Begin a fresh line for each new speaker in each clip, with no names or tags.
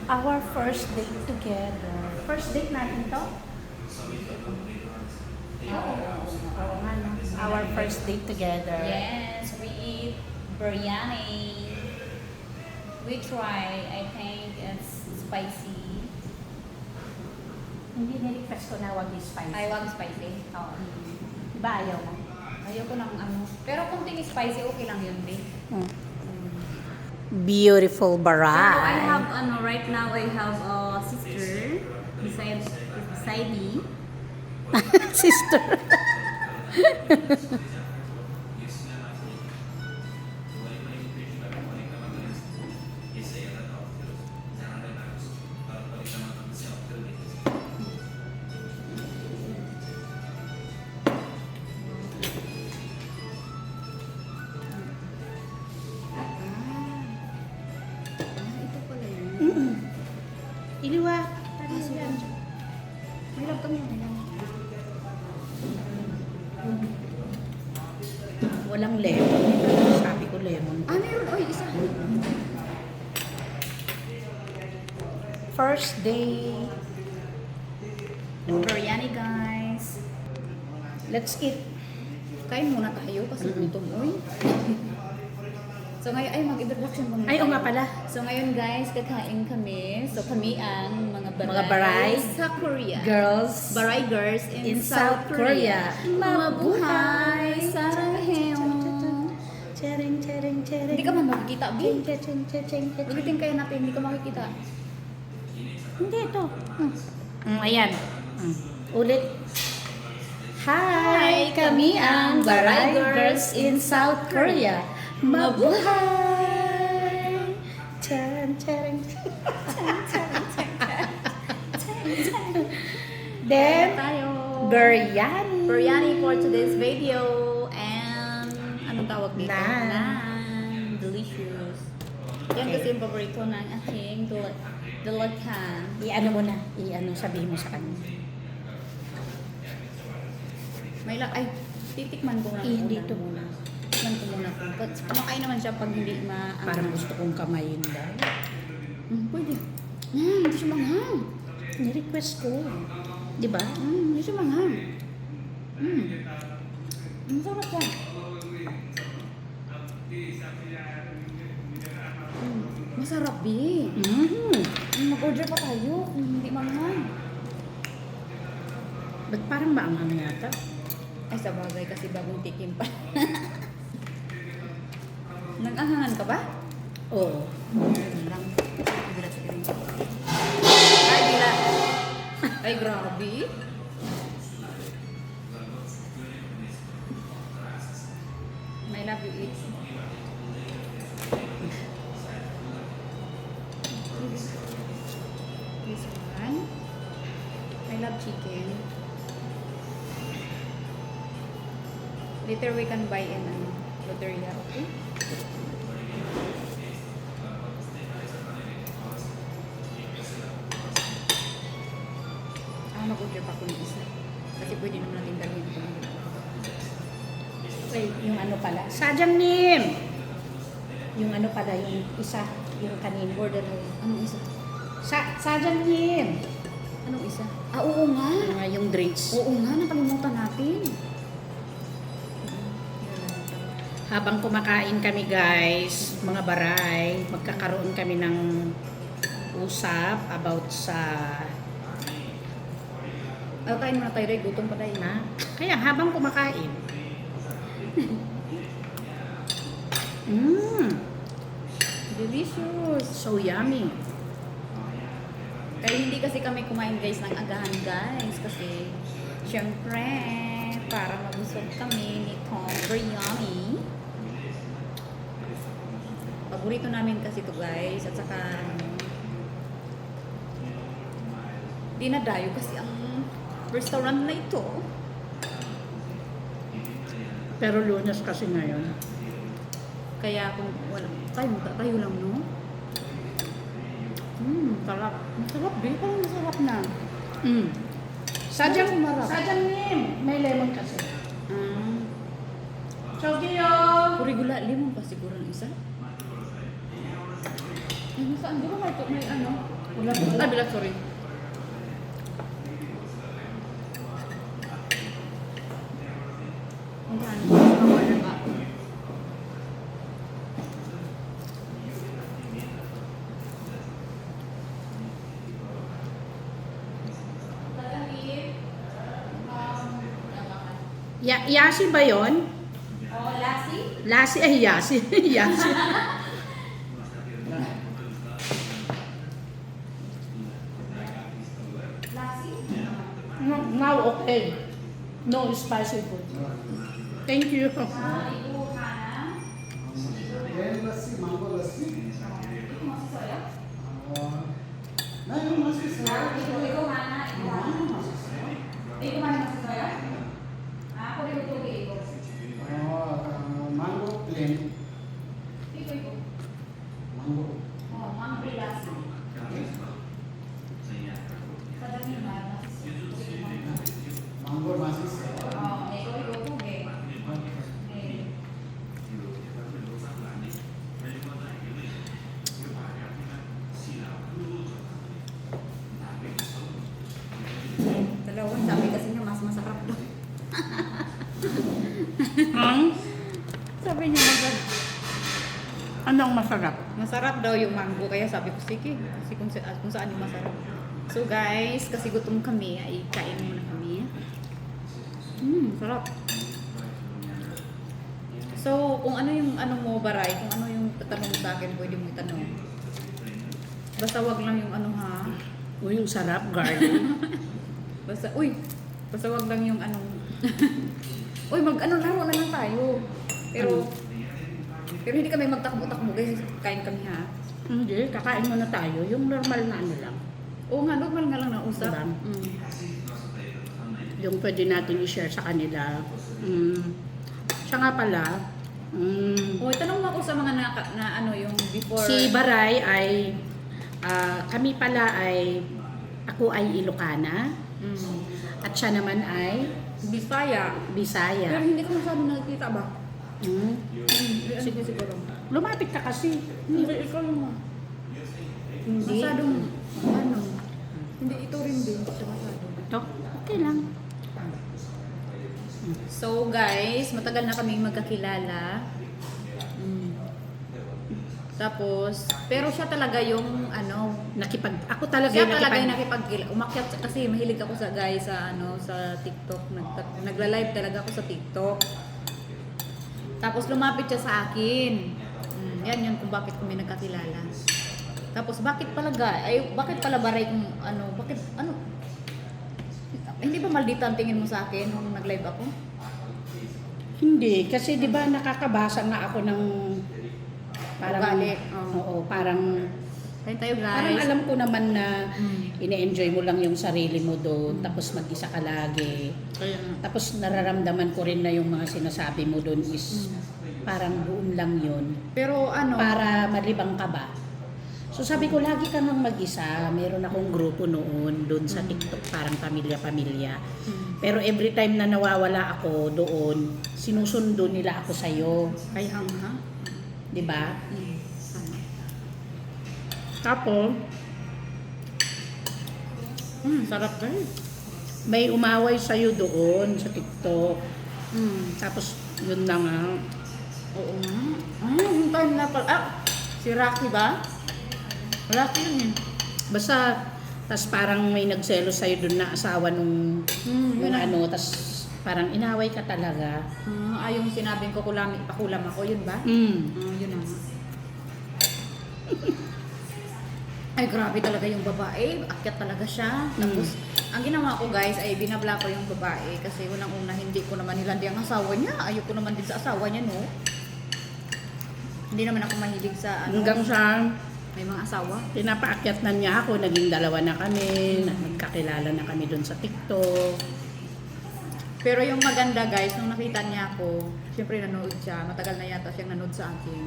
Our first date together. First date natin to? Oo nga, no? Our first date together.
Yes, we eat biryani. We try, I think it's spicy.
Hindi nirequest ko na wag spicy.
I want spicy.
Oo. Diba ayaw mo?
Ayoko ng ano. Pero kung ting spicy, okay lang yun, babe.
Beautiful
So, I
baray.
have, right now, I have a sister beside me.
Sister.
Ito pala yun.
Iliwa.
May love kami, may love.
Walang lemon. Sabi ko lemon.
Meron. Oy, isa.
First day.
Biryani, guys.
Let's eat.
Kain muna tayo kasi gutom. Oy. So ngayon, ay mag-introduction muna
Ay, oo nga pala.
So ngayon guys, kakain kami. So kami ang mga baray,
Mga baray
sa Korea.
Girls.
Baray girls in,
In South Korea.
Mabuhay! Saranghaeyo!
Chering, chering, chering.
Hindi ka man makikita, B.
Ching, ching, ching, ching, ching.
Ulitin kayo natin, hindi ka makikita.
Hindi ito. Ayan. Ulit. Hi! Kami ang Baray Girls in South Korea. Mabuhay! Charing, charing. Then,
tayo.
biryani.
Biryani for today's video. And, anong tawag dito?
Naan.
Naan. Delicious. Yan kasi yung paborito ng aking dalakan.
I-ano mo na. I-ano sabihin mo sa kanya.
Ay, titikman ko na.
Hindi ito
muna. Tikman ko muna. But, kumakain naman siya pag hindi
Parang gusto kong kamayin dahil.
Pwede. Hindi siya manghang.
Ni-request ko. Di ba?
Hindi siya manghang. Masarap siya. Masarap, B. Mag-order pa tayo kung hindi manghang.
Ba't parang maanghang yata?
Ay, sa bagay kasi bagong tikim pa. Nag-ahangan ka ba?
Oo.
Lang. Ay, dila. Ay, grabe. My love you eat. This one. I love chicken. Later we can buy in loteria, okay? Mag-order pa ko ng isa. Kasi pwede naman natin dalhin ito.
Wait, yung ano pala. Sajangnim! Yung ano pala, yung isa. Yung kanina.
Order na Anong isa?
Sajangnim!
Anong isa? Oo nga.
Yung drinks.
Oo nga, nakalimutan natin.
Habang kumakain kami guys, mga baray, magkakaroon kami ng usap about sa...
Kain muna tayo, Ray. Gutom pa tayo.
Na? Kaya habang kumakain.
Delicious.
So yummy.
Kaya hindi kasi kami kumain guys ng agahan guys. Kasi syempre para mabusog kami nitong biryani. Paborito namin kasi to guys. At saka dinadayo kasi ang restaurant na ito.
Pero Lunes kasi ngayon.
Kaya kung wala, tayo lang, no? Sarap. Masarap, babe. Parang masarap na.
Sajang Nim! May lemon kasi. Chogyo!
Kurigula, limon pa siguro ng isa. Ay, nasaan? Di ba may ano? Ay, bilat, sorry. Ang gano'n ko sa order ba?
Yasi ba yon?
Oh, lassi?
Lasi ay yasi. Yasi.
Lassi?
No, now okay. No spicy food. Thank you.
Ibu kana?
Plain lassi, mango lassi.
Ibu masih soya?
नहीं masih saya.
Ibu mana? Ibu mana? Ibu mana masih soya? Aku dibutuh ke ibu.
Mango plain.
Ibu.
Mango.
Oh, mama beli lassi. Sadar ni mana?
Mango masih saya.
Oh, ibu tuh ke. Dalawang sabi kasi niya mas masarap daw. Sabi niya masarap.
Anong masarap?
Masarap daw yung mango, kaya sabi ko sige, kasi kung saan yung masarap. So guys, kasi gutom kami, ay kain muna kami. Sarap. So, kung ano yung ano mo, Baray, kung ano yung tatanong mo sa akin, pwede mo itanong. Basta wag lang yung ano ha.
Uy, yung sarap, garlic.
Basta wag lang yung anong. Uy, laro na lang tayo. Pero hindi kami magtakbo-takbo guys, kain kami ha.
Hindi, kakain muna tayo. Yung normal na ano lang.
Oo nga, normal nga lang na usap.
Diba? Yung pwede natin i-share sa kanila. Siya nga pala,
O, tanong mo ako sa mga na ano yung before.
si Baray ay, kami pala ay, ako ay Ilocana. At siya naman ay
Bisaya.
Bisaya.
Pero hindi ko masyado nakikita ba? Sige siguro.
Lumapit ka kasi.
Hindi, ikaw yung
Hindi.
masyadong ano. Hindi, ito rin din. Siya masyado.
Ito, okay lang.
So guys, matagal na kaming magkakilala. Tapos, pero siya talaga yung ano,
Ako talaga
siya
yung
talaga yung umakyat kasi mahilig ako sa guys sa ano sa TikTok. Nagla-live talaga ako sa TikTok. Tapos lumapit siya sa akin. Yan yun kung bakit kami nagkakilala. Tapos bakit pala bakit pala Baray kung ano, bakit ano? Hindi ba maldita ang tingin mo sa akin nung nag-live ako?
Hindi, kasi di ba nakakabasa nga ako ng parang,
Ugali,
oo, parang
Tayo
parang
guys.
alam ko naman na ine-enjoy mo lang yung sarili mo doon, tapos mag-isa ka lagi.
Kaya nga.
Tapos nararamdaman ko rin na yung mga sinasabi mo doon is parang buong lang yun.
Pero ano,
Para malibang ka ba? So sabi ko, lagi ka nang mag-isa. Meron akong grupo noon doon sa TikTok, parang pamilya-pamilya. Pero every time na nawawala ako doon, sinusundo nila ako sa'yo.
kaya nga.
Di ba?
Tama.
Tapos,
Sarap guys.
may umaway sa'yo doon sa TikTok. Tapos, yun na nga.
Oo nga. Yung time na pala. Si Rocky ba? Rocky yun eh.
Basta, tas parang may nagselo sa'yo doon na asawa nung
Yun na.
ano, tas parang inaway ka talaga.
Yung sinabing ko pakulam ako, yun ba? Yun na nga. Ay, grabe talaga yung babae. Akyat talaga siya. Tapos, ang ginawa ko guys ay binabla ko yung babae kasi unang-una hindi ko naman nilandi ang asawa niya. Ayoko naman din sa asawa niya, no? Hindi naman ako mahilig sa ano.
Hanggang sa
May mga asawa.
pinapaakyat na niya ako, naging dalawa na kami, nagkakilala na kami doon sa TikTok.
Pero yung maganda guys, nung nakita niya ako, syempre nanood siya. Matagal na yata siyang nanood sa akin.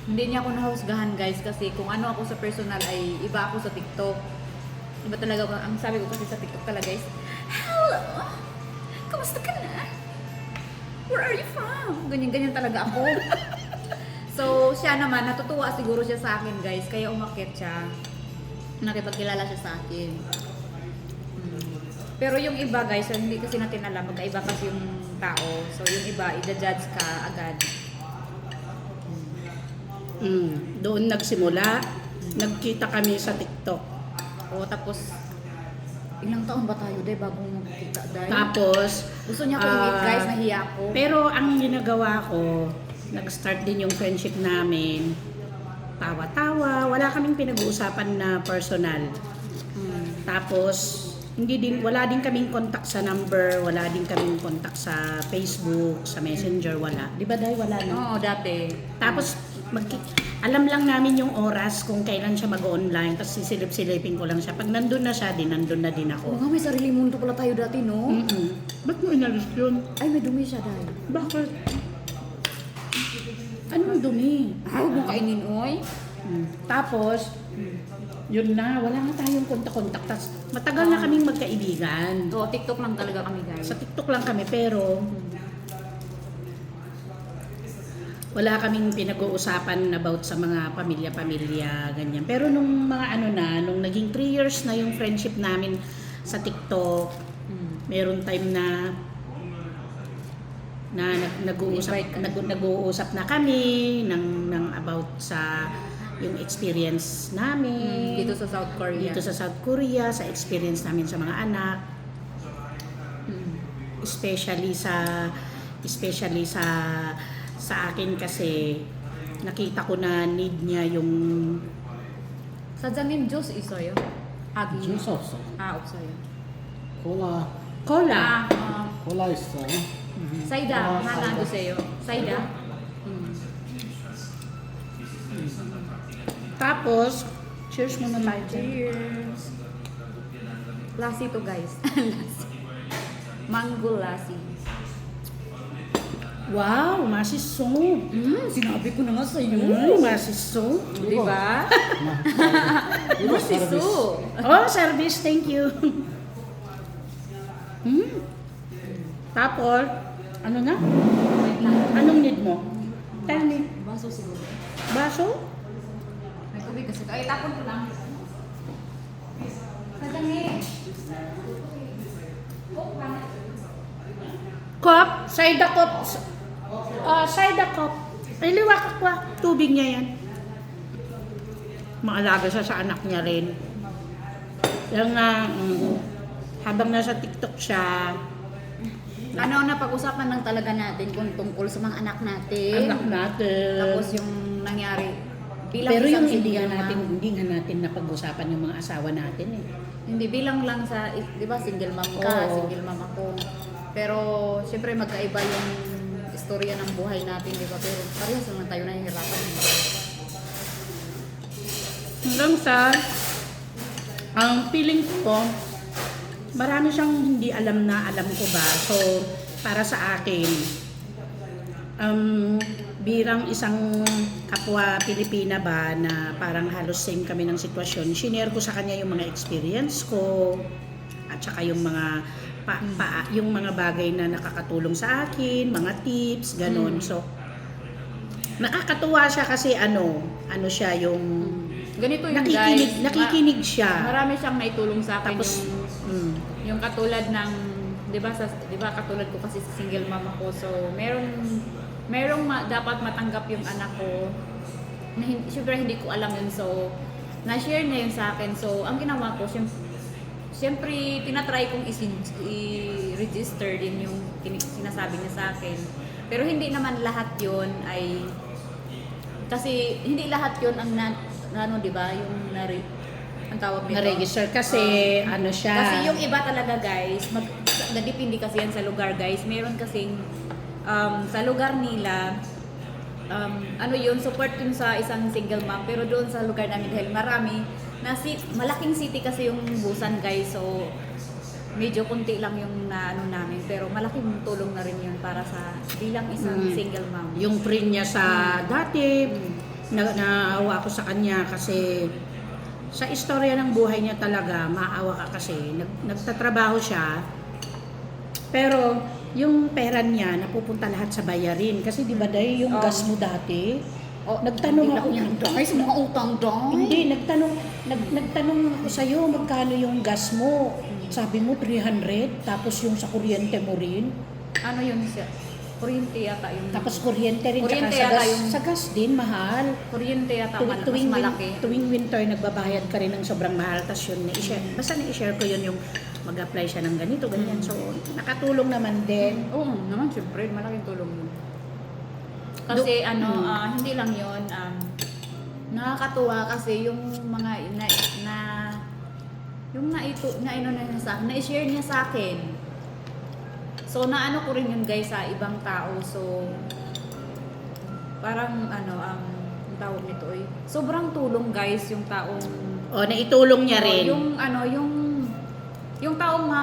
Hindi niya ako nahusgahan guys kasi kung ano ako sa personal ay iba ako sa TikTok. Iba talaga ako. Ang sabi ko kasi sa TikTok talaga guys, hello! Kamusta ka na? Where are you from? Ganyan-ganyan talaga ako. So, siya naman, natutuwa siguro siya sa akin guys, kaya umakyat siya. nakipagkilala siya sa akin. Pero yung iba guys, so hindi kasi natin alam, magkaiba kasi yung tao. So yung iba, i-judge ka agad.
Doon nagsimula, nagkita kami sa TikTok.
O tapos, ilang taon ba tayo day bago magkita day?
Tapos,
Gusto niya akong meet guys, nahiya ako.
pero ang ginagawa ko, nag-start din yung friendship namin. Tawa-tawa, wala kaming pinag-uusapan na personal. Tapos, wala din kaming contact sa number, wala din kaming contact sa Facebook, sa Messenger, wala. Di ba dahil wala na?
Oo, dati.
Tapos, alam lang namin yung oras kung kailan siya mag-online, tapos sisilip-silipin ko lang siya. Pag nandun na siya, nandun na din
Oo
ako.
nga, may sarili mundo pala tayo dati, no?
Ba't mo inalis yun?
Ay, may dumi siya day.
Bakit? Anong dumi?
Ah, huwag mong kainin, oy.
Tapos, yun na, wala na tayong kontak-kontak. Tapos, matagal na kaming magkaibigan.
Oo, TikTok lang talaga kami guys.
Sa TikTok lang kami, pero wala kaming pinag-uusapan about sa mga pamilya-pamilya, ganyan. Pero nung mga nung naging 3 years na yung friendship namin sa TikTok, meron time na nag-uusap na kami ng about sa yung experience namin
Dito sa South Korea.
dito sa South Korea, sa experience namin sa mga anak, especially sa akin kasi nakita ko na need niya yung
Sadyang Diyos isoyo. Agi.
Juice also.
Ah, opsoyo.
Cola.
cola.
Cola is
Saida, hana sa'yo. Saida.
Tapos, cheers muna tayo dyan.
Cheers. Lassi to guys. Lassi. Mango lassi.
Wow, masiso.
Sinabi ko na nga sa'yo.
Masiso.
Di ba? Masiso.
Oh, service, thank you. Tapos, ano na? Anong need mo? Tell me.
Baso siguro.
Baso?
May tubig kasi. Ay, tapon ko lang. Sadyang
Cup? Side cup? Side cup. Ay, liwak ako. Tubig niya yan. Maalaga siya sa anak niya rin. Yung habang nasa TikTok siya,
ano na pag-usapan lang talaga natin kung tungkol sa mga anak natin.
anak natin.
Tapos yung nangyari bilang
Pero
isang
yung hindi
single
nga
mom.
natin napag-usapan yung mga asawa natin eh.
Hindi bilang lang sa, di ba, single mom ka,
Oo.
single mom ako. Pero syempre magkaiba yung istorya ng buhay natin, di ba? Pero parehas naman tayo nahihirapan.
Hanggang sa, ang feeling ko, marami siyang hindi alam na alam ko ba. So, para sa akin, birang isang kapwa Pilipina ba na parang halos same kami ng sitwasyon, shinare ko sa kanya yung mga experience ko at saka yung mga yung mga bagay na nakakatulong sa akin, mga tips, ganun. So, nakakatuwa siya kasi ano siya yung
Ganito yung guys.
nakikinig siya.
Marami siyang naitulong sa akin.
Tapos,
yung katulad ng, di ba katulad ko kasi sa single mom ako. So, dapat matanggap yung anak ko. Na syempre hindi ko alam yun. So, na-share niya yun sa akin. So, ang ginawa ko, syempre tinatry kong i-register din yung sinasabi niya sa akin. Pero hindi naman lahat yun ay, kasi hindi lahat yun ang di ba, yung ang tawag nito?
na-register kasi ano siya.
Kasi yung iba talaga guys, depende kasi yan sa lugar guys. Meron kasing sa lugar nila, support yun sa isang single mom. Pero doon sa lugar namin dahil marami, malaking city kasi yung Busan guys. So, medyo konti lang yung namin. Pero malaking tulong na rin yun para sa bilang isang single mom.
Yung friend niya sa dati, naawa ko sa kanya kasi sa istorya ng buhay niya talaga, maawa ka kasi. Nagtatrabaho siya, pero yung pera niya napupunta lahat sa bayarin. Kasi di ba dahil yung gas mo dati,
Oh,
Nagtanong ako
niyan,
niyan.
guys, mga utang dahil.
Hindi, nagtanong ako sa'yo, magkano yung gas mo? Sabi mo 300, tapos yung sa kuryente mo rin.
Ano yun siya? Kuryente yata yung...
Tapos kuryente rin,
Kuryente
tsaka
yata yung-
sa gas din, mahal.
Kuryente yata mas
Tuwing,
malaki.
tuwing winter, nagbabayad ka rin ng sobrang mahal. Tapos yun, basta na-share ko yun yung mag-apply siya ng ganito, ganyan. So, nakatulong naman din.
Oo naman, syempre, malaking tulong yun. Kasi hindi lang yun, nakakatuwa kasi yung mga na-share niya sa akin. So, naano ko rin yun guys sa ibang tao. So, parang ang tawag nito ay sobrang tulong guys yung taong
O, naitulong niya rin.
yung taong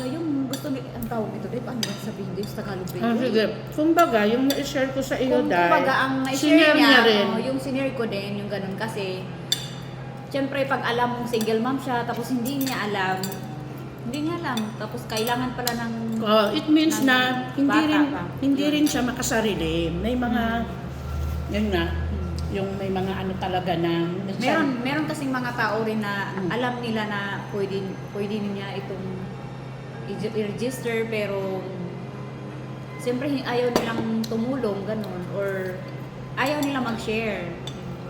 yung gusto ni ang tawag nito dito, ano ba sabihin dito sa Tagalog ba yun?
Sige. Kumbaga, yung na-share ko sa iyo,
Kung
Day,
kumbaga ang
sinare
na-share niya,
rin.
yung sinare ko din, yung ganun kasi syempre pag alam mong single mom siya tapos hindi niya alam, tapos kailangan pala ng
It means
ng
na hindi
bata
rin
pa.
hindi rin siya makasarili. May mga yun nga, yung may mga ano talaga na
meron kasing mga tao rin na alam nila na pwede niya itong i-register pero siyempre ayaw nilang tumulong ganun or ayaw nila mag-share.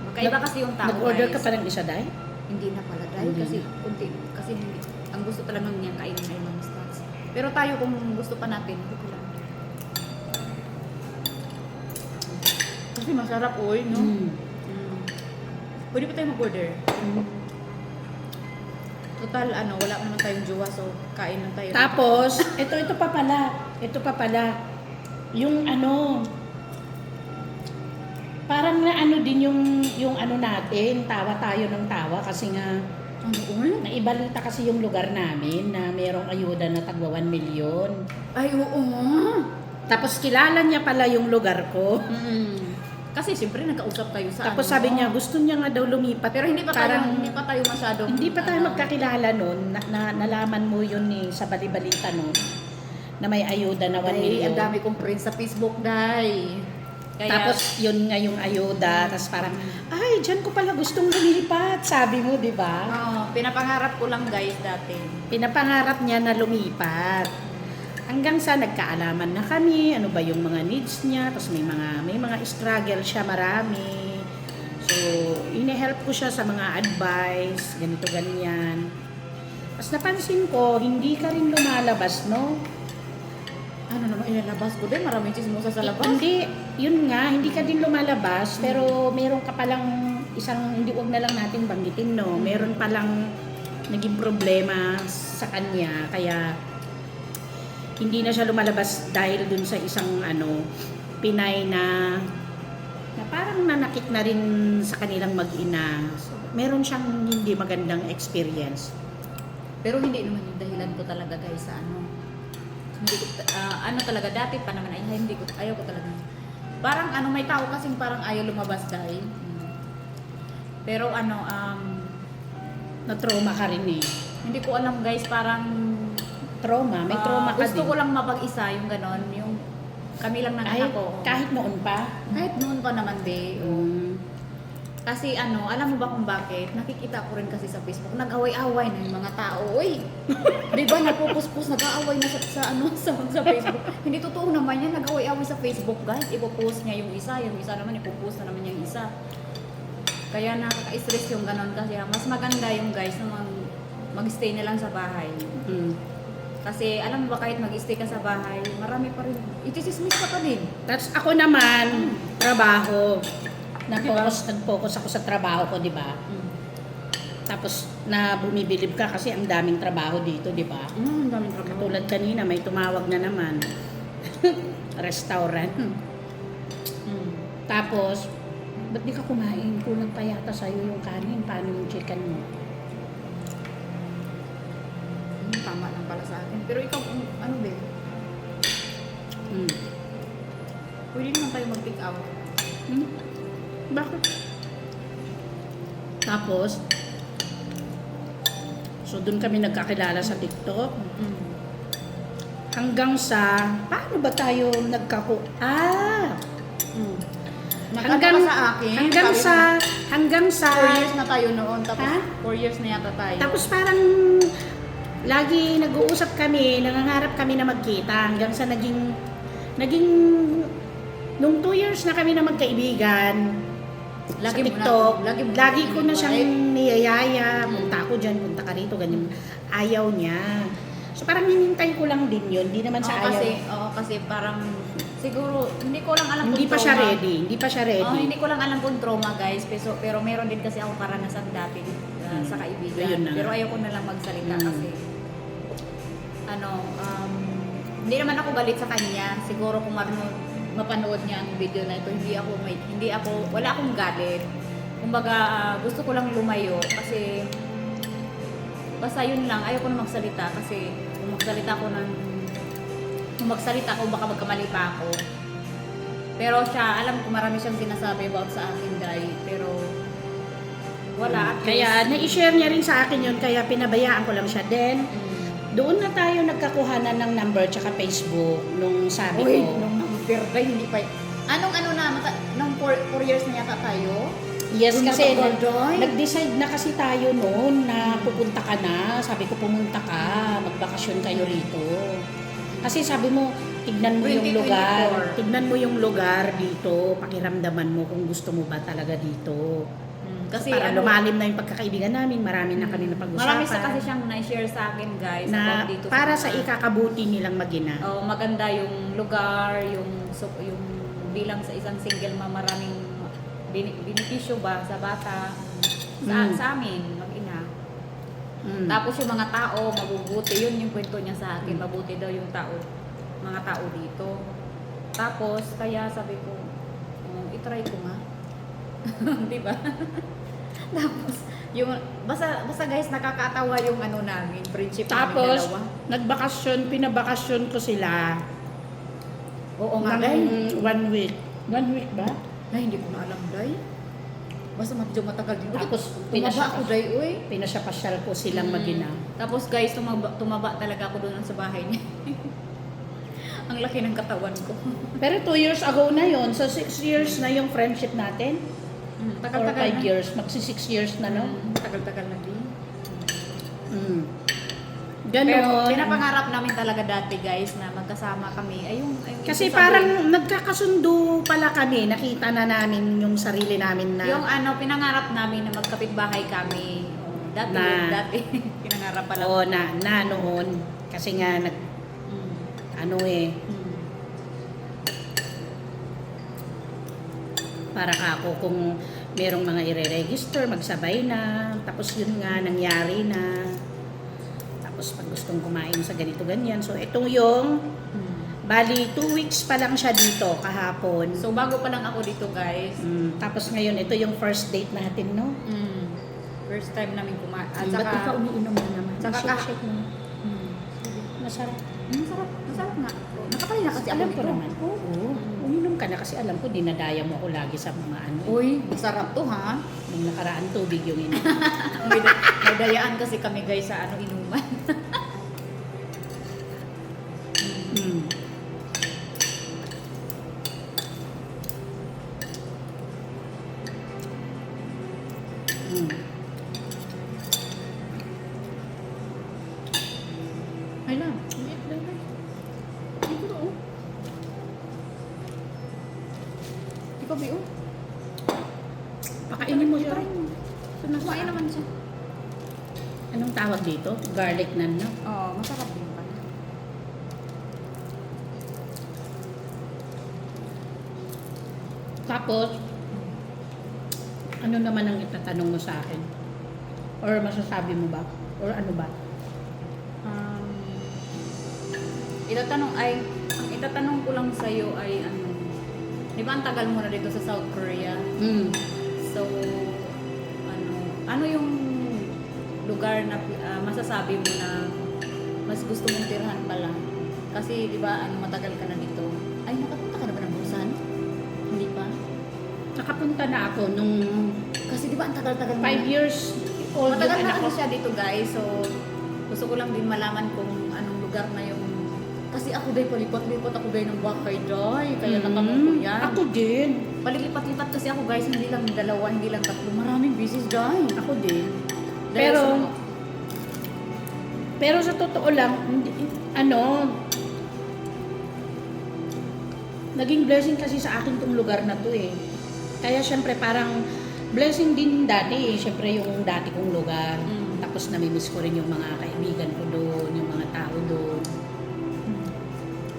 Magkaiba kasi yung tao.
Nag-order ka
guys.
pa ng isa, Day?
Hindi na pala dahil
Hindi
kasi ang gusto talaga niyang kainin ay mga stocks. Pero tayo kung gusto pa natin, hindi lang. Kasi masarap oy, no? Pwede pa tayo mag-order. Total, wala naman tayong jowa, so kain lang tayo.
Tapos, ito pa pala. Yung parang na din yung natin, tawa tayo ng tawa kasi nga naibalita kasi yung lugar namin na merong ayuda na tagwa 1 million.
Ay, oo.
Tapos kilala niya pala yung lugar ko.
Kasi siyempre nagkausap tayo sa
Tapos sabi niya gusto niya nga daw lumipat.
Pero hindi pa tayo masyadong
Hindi pa tayo magkakilala noon. Nalaman mo yun sa bali-balita noon na may ayuda na 1 million.
Ang dami kong friends sa Facebook, Day. Kaya,
Tapos yun nga yung ayuda, tapos parang, ay, dyan ko pala gustong lumipat, sabi mo, di ba?
pinapangarap ko lang guys dati.
Pinapangarap niya na lumipat. Hanggang sa nagkaalaman na kami, ano ba yung mga needs niya, tapos may mga struggle siya marami. So, ine-help ko siya sa mga advice, ganito, ganyan. Tapos napansin ko, hindi ka rin lumalabas, no?
Ano naman ilalabas ko din? Maraming chismosa sa labas.
Hindi, yun nga, hindi ka din lumalabas, pero meron ka palang hindi, wag na lang natin banggitin, no? Meron palang naging problema sa kanya, kaya hindi na siya lumalabas dahil dun sa isang Pinay na parang nanakit na rin sa kanilang mag-ina. So, meron siyang hindi magandang experience.
Pero hindi naman yung dahilan ko talaga guys sa hindi ko, talaga, dati pa naman, ayaw ko talaga. Parang may tao kasing parang ayaw lumabas dahil. Pero
Na-trauma ka rin eh.
hindi ko alam guys, parang
Trauma, may trauma ka
gusto
din.
ko lang mapag-isa yung ganon, yung kami lang ng anak ko.
Kahit noon pa.
Kahit noon pa naman, be.
Mm.
Kasi alam mo ba kung bakit? Nakikita ko rin kasi sa Facebook, nag-away-away na yung mga tao. Uy! Di ba napupuspos, nag-aaway na sa Facebook. Hindi totoo naman yan, nag-away-away sa Facebook, guys. Ipopost niya yung isa naman ipopost na naman yung isa. Kaya nakaka-stress yung ganon kasi mas maganda yung guys na mag-stay na lang sa bahay. Kasi alam mo ba kahit mag-stay ka sa bahay, marami pa rin. Itisismis ka pa din.
Tapos ako naman, trabaho. Nag-focus ako sa trabaho ko, di ba? Tapos bumibilib ka kasi ang daming trabaho dito, di ba?
Ang daming trabaho.
Tulad kanina, may tumawag na naman. Restaurant. Tapos, ba't di ka kumain? Kulang pa yata sa'yo yung kanin. Paano yung chicken mo?
Tama lang pala sa akin. Pero ikaw, ano ba? Pwede naman tayo mag-pick out.
Bakit? Tapos, so doon kami nagkakilala sa TikTok. Hanggang sa, paano ba tayo
Nagkanta ka sa akin.
hanggang sa
4 years na tayo noon. Tapos
Ha?
4 years na yata tayo.
tapos parang lagi nag-uusap kami, nangangarap kami na magkita hanggang sa naging nung 2 years na kami na magkaibigan sa TikTok, lagi ko na siyang niyayaya, punta ako dyan, punta ka rito, ganyan. Ayaw niya. So parang hinintay ko lang din yun, hindi naman sa ayaw.
Kasi parang siguro hindi ko lang alam
Hindi
kung
pa siya
trauma.
ready, hindi pa siya ready.
Hindi ko lang alam kung trauma guys, pero meron din kasi ako karanasan dati sa kaibigan.
Ayun na
Pero
nga.
ayaw ko na lang magsalita
Mm.
kasi hindi naman ako galit sa kanya. Siguro kung mapanood niya ang video na ito, wala akong galit. Kumbaga, gusto ko lang lumayo kasi basta yun lang, ayaw ko na magsalita kasi kung magsalita ako baka magkamali pa ako. Pero siya, alam ko marami siyang sinasabi about sa akin, Day, pero wala. At
Kaya
least,
na-share niya rin sa akin yun, kaya pinabayaan ko lang siya. Then,
mm.
doon na tayo nagkakuhanan ng number tsaka Facebook nung sabi
Uy,
ko.
nung number, Day, hindi pa. Nung 4 years na yata tayo?
Yes,
Nung
kasi
matagal, Day?
nag-decide na kasi tayo noon na pupunta ka na. Sabi ko, pumunta ka, magbakasyon kayo rito. Kasi sabi mo, tignan mo yung
2024.
lugar. Tignan mo yung lugar dito. Pakiramdaman mo kung gusto mo ba talaga dito.
Kasi
Para lumalim na yung pagkakaibigan namin, marami na kami napag-usapan.
marami kasi siyang na-share sa akin, guys,
na
about dito
para sa ikakabuti nilang mag-ina.
maganda yung lugar, yung bilang sa isang single mama, maraming benepisyo ba sa bata, sa amin, mag-ina. Tapos yung mga tao, mabubuti. Yun yung kwento niya sa akin. Mabuti daw yung mga tao dito. Tapos, kaya sabi ko, itry ko nga. Di ba? Tapos, basta guys, nakakatawa yung namin, friendship
Tapos,
namin dalawa.
pinabakasyon ko sila.
Oo nga,
ng
Day.
1 week. 1 week ba?
Ay, hindi ko na alam, Day. Basta medyo matagal din.
Tapos,
tumaba ako, Day, uy.
Pinasyapasyal ko silang mag-ina.
Tapos guys, tumaba talaga ako doon sa bahay niya. Ang laki ng katawan ko.
Pero 2 years ago na yon, so 6 years na yung friendship natin. Or
Tagal-tagal
5 years, magsi 6 years na, no?
Tagal-tagal na din.
Ganon.
Pero pinapangarap namin talaga dati guys na magkasama kami.
Kasi
ibig
parang
sabihin,
nagkakasundo pala kami, nakita na namin yung sarili namin na
yung pinangarap namin na magkapitbahay kami. Dati pinangarap pala.
Oo, na noon. Kasi nga,
Mm.
para ka ako kung merong mga ire-register, magsabay na. Tapos yun nga, nangyari na. Tapos pag gustong kumain sa ganito ganyan. So ito yung, bali 2 weeks pa lang siya dito kahapon.
So bago pa lang ako dito guys.
Tapos ngayon, ito yung first date natin, no?
First time namin kumain. At
Ba't
saka,
ikaw umiinom na naman?
Saka
Shake mo. Masarap.
Masarap nga. Nakapalina kasi
Alam
ako
ko
dito.
naman. Oo. Uminom ka na kasi alam ko, dinadaya mo ako lagi sa mga ano.
Uy, masarap to ha.
Nung nakaraan tubig yung ino.
may dayaan kasi kami guys sa inuman.
Mm. Mm.
Ay lang. Ikaw, Bio?
Pakainin mo siya.
Kumain naman siya.
Anong tawag dito? Garlic nan, no?
Oo, masarap din pa.
Tapos, ano naman ang itatanong mo sa akin? Or masasabi mo ba? Or ano ba?
Ang itatanong ko lang sa'yo ay di ba ang tagal mo na dito sa South Korea? So, ano yung lugar na masasabi mo na mas gusto mong tirhan pala? Kasi, di ba, matagal ka na dito. Ay, nakapunta ka na ba ng Busan? Hindi pa?
Nakapunta na ako nung
Kasi, di ba, ang tagal-tagal mo
5
na.
years old yung
Matagal na
anak ko.
kasi siya dito, guys. So, gusto ko lang din malaman kung anong lugar na yung... Kasi ako day palipat-lipat ako day ng bakay day. Kaya natanong ko yan.
Ako din.
Palipat-lipat kasi ako guys, hindi lang dalawa, hindi lang tatlo. Maraming business day.
Ako din.
Dahil
Pero, pero sa totoo lang, naging blessing kasi sa akin tong lugar na to eh. Kaya syempre parang blessing din dati eh. Syempre yung dati kong lugar. Tapos namimiss ko rin yung mga kaibigan ko doon, yung mga tao doon.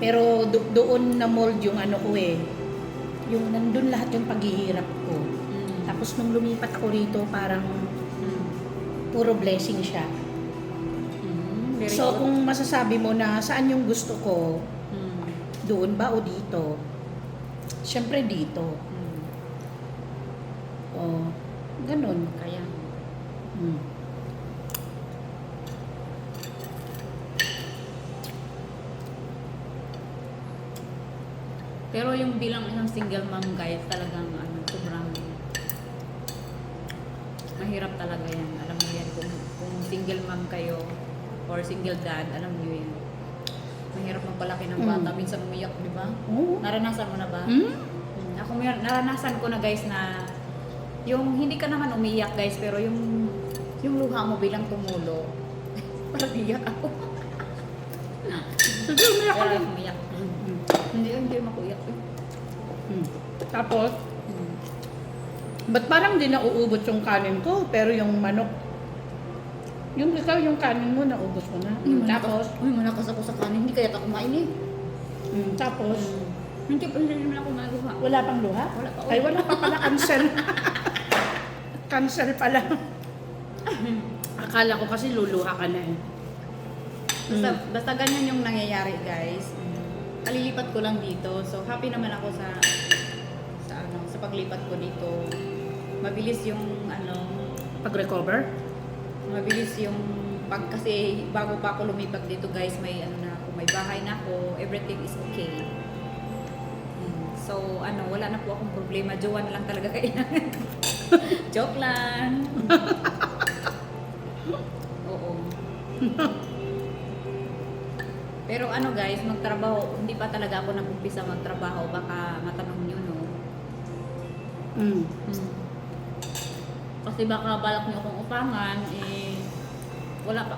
Pero doon na mold yung ano ko eh. Yung nandun lahat yung paghihirap ko. Tapos nung lumipat ako rito, parang puro blessing siya.
very
So
good.
kung masasabi mo na saan yung gusto ko, doon ba o dito? Siyempre dito. O, ganun.
Kaya.
Hmm.
Pero yung bilang isang single mom guys, talagang sobrang mahirap talaga yan. Alam mo yan, kung single mom kayo or single dad, alam mo yan. Mahirap magpalaki ng bata. Minsan umiyak, di ba?
Oo.
Naranasan mo na ba?
Hmm?
Ako naranasan ko na guys na yung hindi ka naman umiyak guys, pero yung luha mo bilang tumulo. Parang iyak ako.
Sige, umiyak ka
Kaya
lang.
umiyak. Hindi makuyak.
Tapos, ba't parang di nauubos yung kanin ko, pero yung manok, yung ikaw, yung kanin mo, naubos mo na. Tapos,
Malakas ako sa kanin, hindi kaya ako kumain eh.
tapos,
Hindi naman ako maluha.
wala pang luha?
Wala pa.
Ay, wala pa pala, cancel. Cancel pala. Akala ko kasi luluha ka na eh.
Basta ganyan yung nangyayari guys. Kalilipat ko lang dito. So happy naman ako sa paglipat ko dito. Mabilis yung
Pag-recover?
mabilis yung kasi bago pa ako lumipat dito guys, may may bahay na ako, everything is okay. So wala na po akong problema, jowa na lang talaga kailangan. Joke lang. Oo. Pero guys, magtrabaho, hindi pa talaga ako nag-umpisa magtrabaho, baka matanong nyo no. Kasi baka balak nyo akong upangan, wala pa.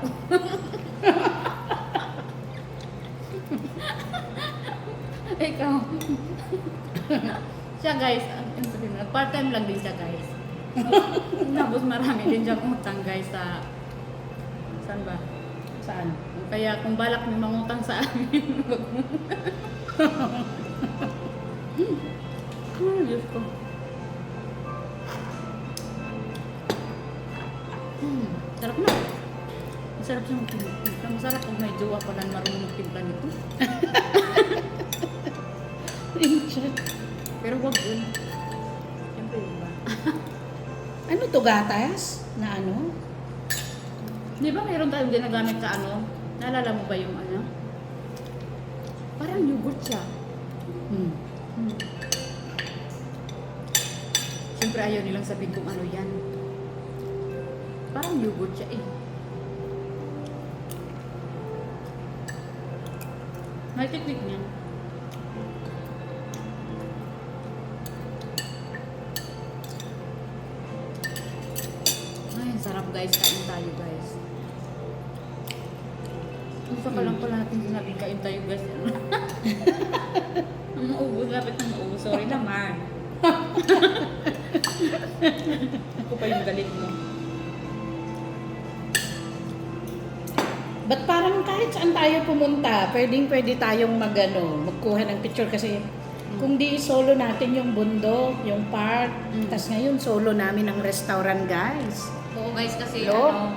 Ikaw. Siya guys, part-time lang din siya guys. Tapos marami din siyang utang guys sa... Saan ba?
Saan?
Kaya kung balak mo mangutang sa amin, Diyos ko. Sarap na. Masarap siya magtimpla. Masarap kung may jowa pa lang marunong magtimpla nito. Pero wag yun. Siyempre yun ba?
Ano to, gatas? Na ano?
Di ba mayroon tayong ginagamit sa Naalala mo ba yung Parang yogurt siya. Siyempre ayaw nilang sabihin kung ano yan. Parang yogurt siya eh. May tiktik niya. Ay, sarap guys. Kain tayo guys. Gusto ka lang pala natin sinabing kain tayo guys. Ang maubos. Lapit na maubos. Sorry naman. Ako pa yung galit mo.
Ba't parang kahit saan tayo pumunta, pwede tayong magkuha ng picture kasi kung di solo natin yung bundok, yung park, tas ngayon solo namin ang restaurant, guys.
Oo guys, kasi
Hello?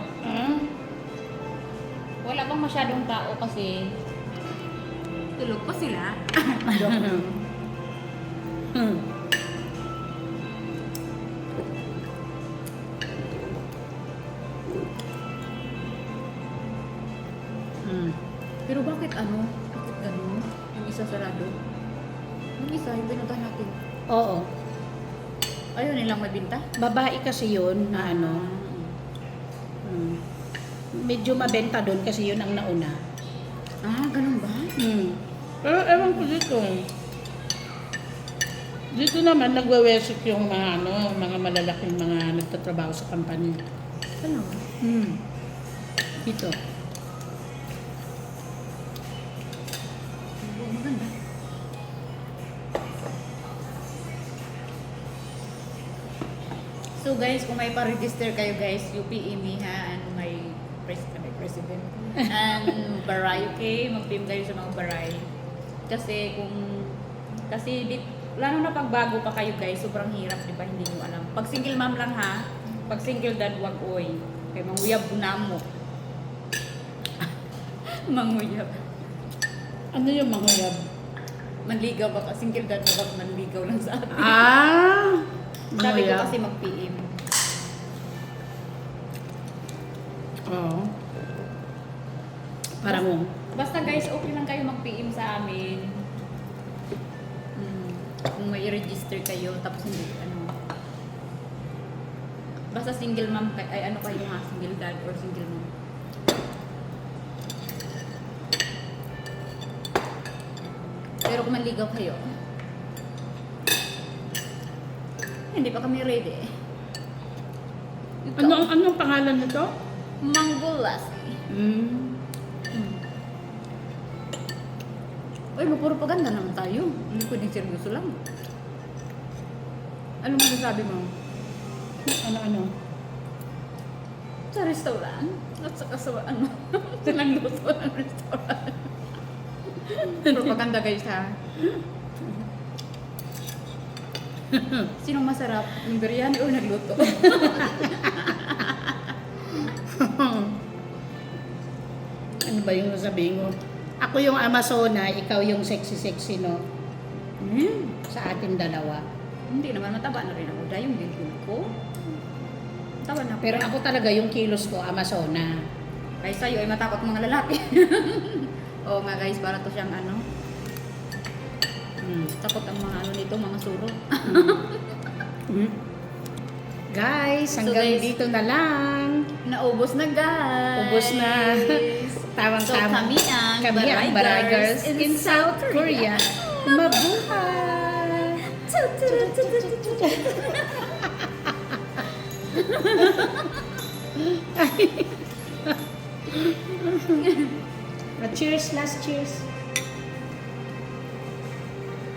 wala bang masyadong tao kasi tulog pa sila. Pero bakit bakit ganun? Yung isa sarado? Yung isa, yung pinuntahan natin.
Oo.
Ayaw nilang mabinta?
Babae kasi yun na medyo mabenta doon kasi yun ang nauna.
Ah, ganun ba?
Pero ewan ko dito. Dito naman nagwe-worship yung mga mga malalaking mga nagtatrabaho sa company.
Ano?
Dito.
Oo, maganda. So guys, kung may pa-register kayo guys, UPE me ha, and may president. And baray, okay? Mag-PM kayo sa mga baray. Kasi lalo na pag bago pa kayo guys, sobrang hirap, di ba? Hindi nyo alam. Pag single mom lang ha, pag single dad, wag oy. Kaya manguyab mo. Manguyab.
Ano yung mga yab?
Manligaw baka single dad na baka manligaw lang sa atin. Sabi ko
Manguyab.
kasi mag-PM.
Oo. Parang
Basta guys, okay lang kayo mag-PM sa amin. Kung may register kayo, tapos hindi, basta single mom, ay ano kayo ha, single dad or single mom. Pero kung manligaw kayo, hindi pa kami ready.
anong pangalan nito?
Manggulasi. Uy, magpropaganda naman tayo. Hindi pwedeng seryoso lang. Anong masasabi mo?
Ano?
Sa restaurant? At saka sa silang luto ng restaurant. Propaganda guys ha. Sinong masarap? Yung biryani o nagluto?
Ano ba yung sabihin mo? Ako yung Amazona, ikaw yung sexy, no? Sa atin dalawa.
Hindi naman, mataba na rin ako. Dahil yung bigil ko. Mataba na ako.
Pero ako talaga yung kilos ko, Amazona.
Kaya sa'yo ay matakot mga lalaki. Oo nga guys, para to siyang takot ang mga nito, mga suro.
Guys,
So,
hanggang
guys,
dito na lang.
Naubos na guys.
Ubos na. Tawang-tama.
So kami ang
Baray Girls in South Korea. Mabuhay! Cheers, last cheers.